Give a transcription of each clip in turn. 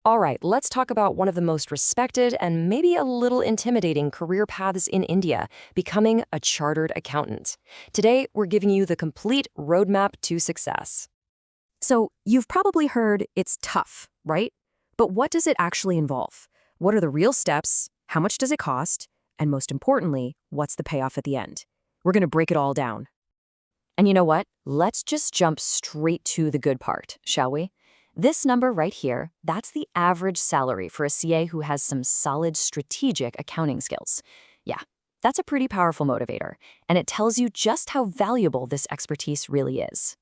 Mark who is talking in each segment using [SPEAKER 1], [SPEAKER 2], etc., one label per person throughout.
[SPEAKER 1] All right, let's talk about one of the most respected and maybe a little intimidating career paths in India, becoming a chartered accountant. Today, we're giving you the complete roadmap to success. So, you've probably heard it's tough, right? But what does it actually involve? What are the real steps? How much does it cost? And most importantly, what's the payoff at the end? We're going to break it all down. And you know what? Let's just jump straight to the good part, shall we? This number right here, that's the average salary for a CA who has some solid strategic accounting skills. Yeah, that's a pretty powerful motivator, and it tells you just how valuable this expertise really is.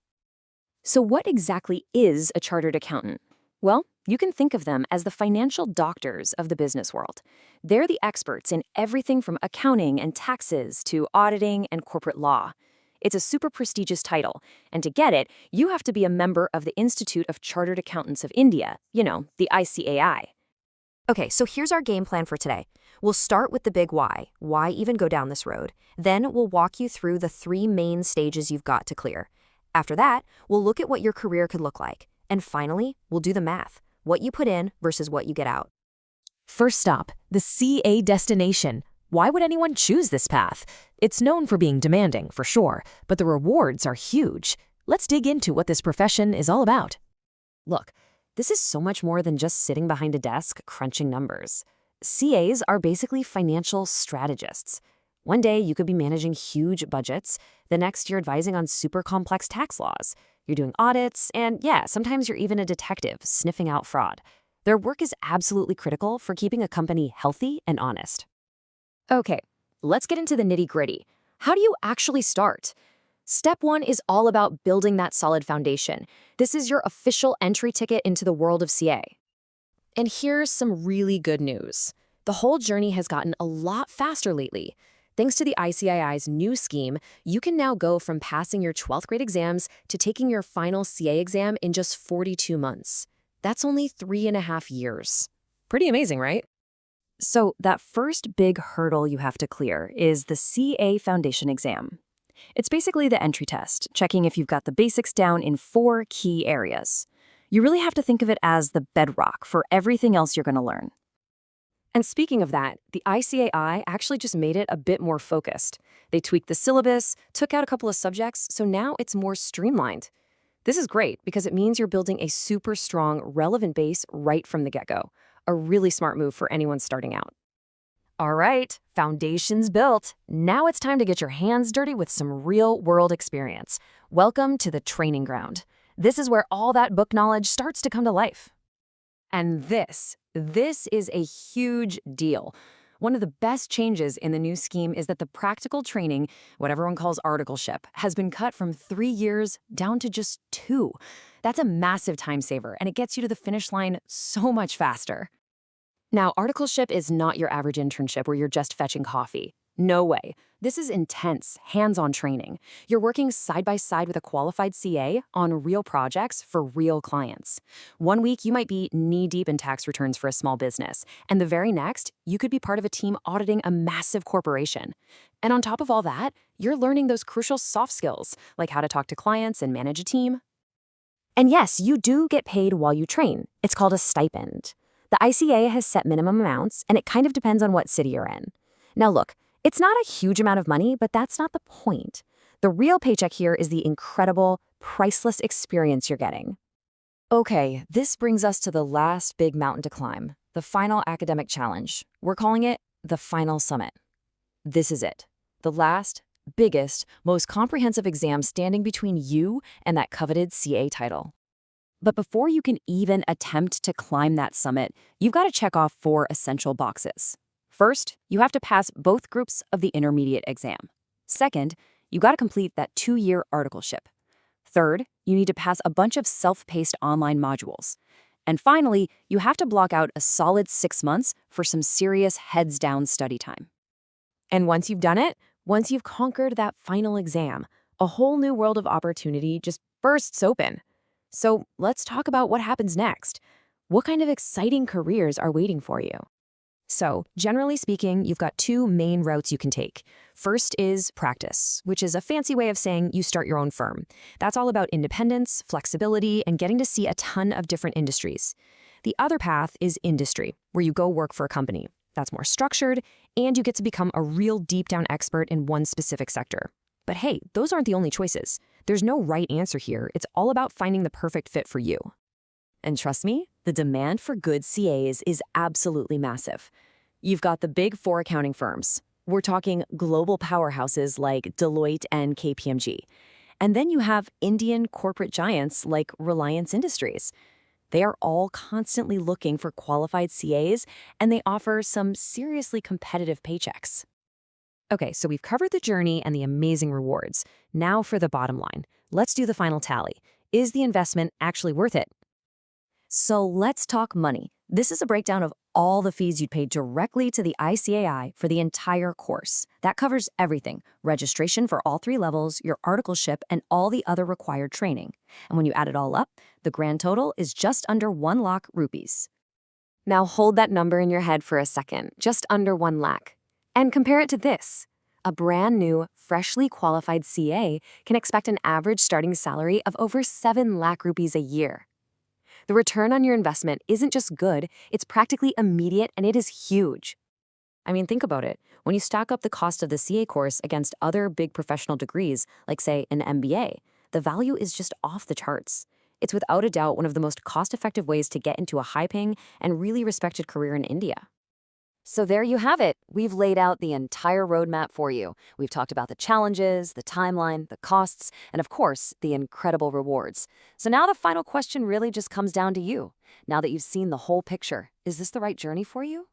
[SPEAKER 1] So what exactly is a chartered accountant? Well, you can think of them as the financial doctors of the business world. They're the experts in everything from accounting and taxes to auditing and corporate law. It's a super prestigious title, and to get it, you have to be a member of the Institute of Chartered Accountants of India, the ICAI. Okay, so here's our game plan for today. We'll start with the big why. Why even go down this road? Then we'll walk you through the three main stages you've got to clear. After that, we'll look at what your career could look like. And finally, we'll do the math, what you put in versus what you get out. First stop, the CA destination. Why would anyone choose this path? It's known for being demanding, for sure, but the rewards are huge. Let's dig into what this profession is all about. Look, this is so much more than just sitting behind a desk crunching numbers. CAs are basically financial strategists. One day you could be managing huge budgets, the next you're advising on super complex tax laws. You're doing audits, and yeah, sometimes you're even a detective sniffing out fraud. Their work is absolutely critical for keeping a company healthy and honest. Okay, let's get into the nitty-gritty. How do you actually start? Step one is all about building that solid foundation. This is your official entry ticket into the world of CA. And here's some really good news. The whole journey has gotten a lot faster lately. Thanks to the ICII's new scheme, you can now go from passing your 12th grade exams to taking your final CA exam in just 42 months. That's only 3.5 years. Pretty amazing, right? So that first big hurdle you have to clear is the CA Foundation exam. It's basically the entry test, checking if you've got the basics down in 4 key areas. You really have to think of it as the bedrock for everything else you're going to learn. And speaking of that, the ICAI actually just made it a bit more focused. They tweaked the syllabus, took out a couple of subjects, so now it's more streamlined. This is great because it means you're building a super strong, relevant base right from the get-go. A really smart move for anyone starting out. All right, foundation's built. Now it's time to get your hands dirty with some real-world experience. Welcome to the training ground. This is where all that book knowledge starts to come to life. And this is a huge deal. One of the best changes in the new scheme is that the practical training, what everyone calls articleship, has been cut from 3 years down to just 2. That's a massive time saver, and it gets you to the finish line so much faster. Now, articleship is not your average internship where you're just fetching coffee. No way. This is intense, hands-on training. You're working side by side with a qualified CA on real projects for real clients. One week, you might be knee-deep in tax returns for a small business, and the very next, you could be part of a team auditing a massive corporation. And on top of all that, you're learning those crucial soft skills, like how to talk to clients and manage a team. And yes, you do get paid while you train. It's called a stipend. The ICA has set minimum amounts, and it kind of depends on what city you're in. Now look, it's not a huge amount of money, but that's not the point. The real paycheck here is the incredible, priceless experience you're getting. Okay, this brings us to the last big mountain to climb, the final academic challenge. We're calling it the final summit. This is it. The last, biggest, most comprehensive exam standing between you and that coveted CA title. But before you can even attempt to climb that summit, you've got to check off 4 essential boxes. First, you have to pass both groups of the intermediate exam. Second, you got to complete that 2-year articleship. Third, you need to pass a bunch of self-paced online modules. And finally, you have to block out a solid 6 months for some serious heads-down study time. And once you've done it, once you've conquered that final exam, a whole new world of opportunity just bursts open. So let's talk about what happens next. What kind of exciting careers are waiting for you? So, generally speaking, you've got 2 main routes you can take. First is practice, which is a fancy way of saying you start your own firm. That's all about independence, flexibility, and getting to see a ton of different industries. The other path is industry, where you go work for a company. That's more structured, and you get to become a real deep-down expert in one specific sector. But hey, those aren't the only choices. There's no right answer here. It's all about finding the perfect fit for you. And trust me, the demand for good CAs is absolutely massive. You've got the big four accounting firms. We're talking global powerhouses like Deloitte and KPMG. And then you have Indian corporate giants like Reliance Industries. They are all constantly looking for qualified CAs, and they offer some seriously competitive paychecks. Okay, so we've covered the journey and the amazing rewards. Now for the bottom line. Let's do the final tally. Is the investment actually worth it? So let's talk money. This is a breakdown of all the fees you'd pay directly to the ICAI for the entire course. That covers everything: registration for all 3 levels, your articleship, and all the other required training. And when you add it all up, the grand total is just under 1 lakh rupees. Now hold that number in your head for a second, just under 1 lakh. And compare it to this. A brand new, freshly qualified CA can expect an average starting salary of over 7 lakh rupees a year. The return on your investment isn't just good, it's practically immediate, and it is huge. I mean, think about it. When you stack up the cost of the CA course against other big professional degrees, like say an MBA, the value is just off the charts. It's without a doubt one of the most cost-effective ways to get into a high-paying and really respected career in India. So there you have it. We've laid out the entire roadmap for you. We've talked about the challenges, the timeline, the costs, and of course, the incredible rewards. So now the final question really just comes down to you. Now that you've seen the whole picture, is this the right journey for you?